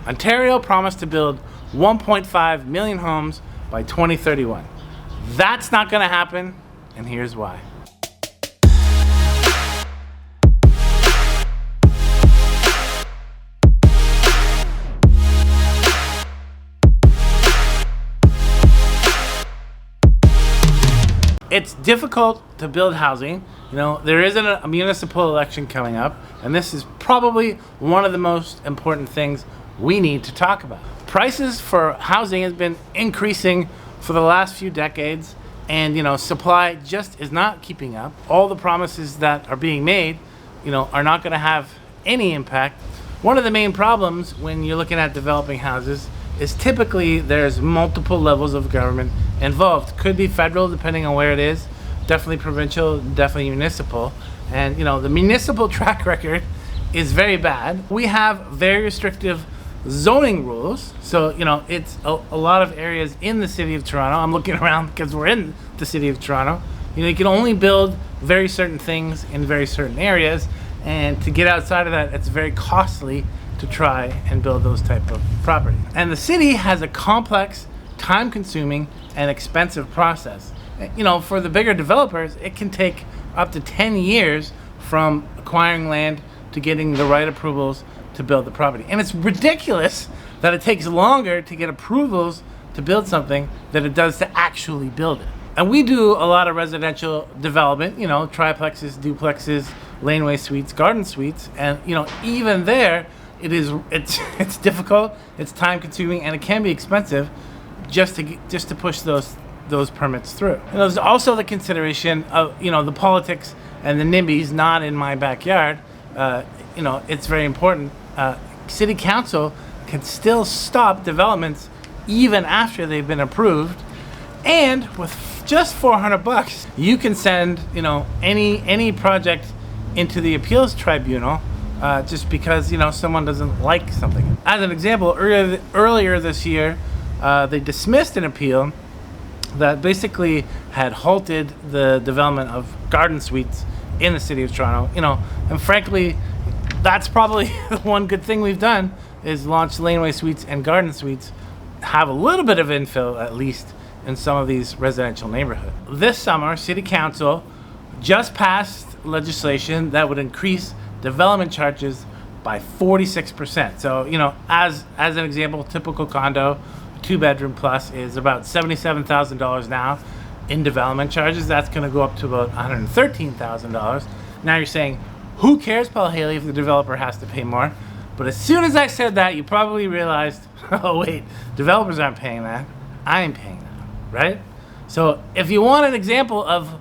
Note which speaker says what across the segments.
Speaker 1: Ontario promised to build 1.5 million homes by 2031. That's not going to happen, and here's why. It's difficult to build housing. There isn't a municipal election coming up, and this is probably one of the most important things we need to talk about. Prices for housing has been increasing for the last few decades, and supply just is not keeping up. All the promises that are being made, are not going to have any impact. One of the main problems when you're looking at developing houses is typically there's multiple levels of government involved. Could be federal, depending on where it is, definitely provincial, definitely municipal. And the municipal track record is very bad. We have very restrictive zoning rules. So it's a lot of areas in the city of Toronto. I'm looking around because we're in the city of Toronto. You can only build very certain things in very certain areas, and to get outside of that, it's very costly to try and build those type of properties. And the city has a complex, time-consuming, and expensive process. For the bigger developers, it can take up to 10 years from acquiring land to getting the right approvals to build the property. And it's ridiculous that it takes longer to get approvals to build something than it does to actually build it. And we do a lot of residential development, triplexes, duplexes, laneway suites, garden suites, and even there, it's difficult, it's time consuming, and it can be expensive just to push those permits through. And there's also the consideration of the politics and the NIMBYs not in my backyard. It's very important. City council can still stop developments even after they've been approved, and with just $400 you can send any project into the appeals tribunal just because someone doesn't like something. As an example, earlier this year, they dismissed an appeal that basically had halted the development of garden suites in the city of Toronto. And frankly, that's probably the one good thing we've done is launch laneway suites and garden suites, have a little bit of infill at least in some of these residential neighborhoods. This summer, City Council just passed legislation that would increase development charges by 46%. So, as an example, typical condo, 2-bedroom plus, is about $77,000 now in development charges. That's going to go up to about $113,000. Now you're saying, who cares, Paul Haley, if the developer has to pay more? But as soon as I said that, you probably realized, oh wait, developers aren't paying that. I'm paying that, right? So if you want an example of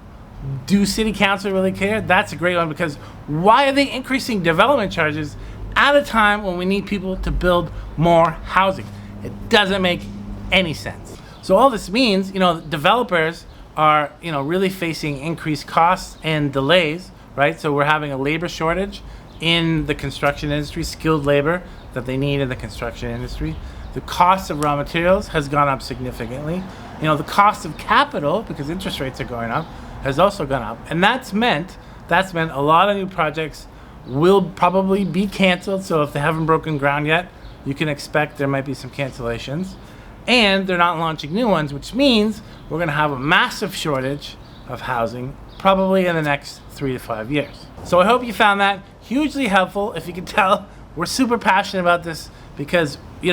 Speaker 1: do city council really care, that's a great one, because why are they increasing development charges at a time when we need people to build more housing? It doesn't make any sense. So all this means, developers are, really facing increased costs and delays, right? So we're having a labor shortage in the construction industry, skilled labor that they need in the construction industry. The cost of raw materials has gone up significantly. The cost of capital, because interest rates are going up, has also gone up. And that's meant a lot of new projects will probably be canceled. So if they haven't broken ground yet, you can expect there might be some cancellations. And they're not launching new ones, which means we're going to have a massive shortage of housing probably in the next 3 to 5 years. So I hope you found that hugely helpful. If you can tell, we're super passionate about this because, we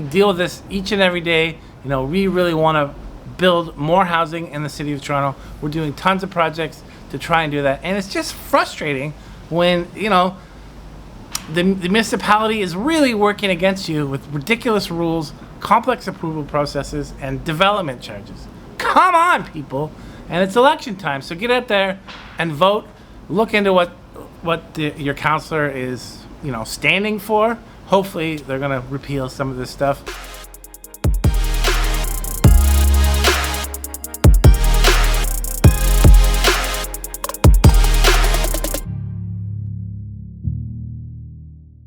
Speaker 1: deal with this each and every day. We really want to build more housing in the city of Toronto. We're doing tons of projects to try and do that. And it's just frustrating when, the municipality is really working against you with ridiculous rules, complex approval processes, and development charges. Come on, people. And it's election time, so get out there and vote. Look into what your councillor is, standing for. Hopefully, they're going to repeal some of this stuff.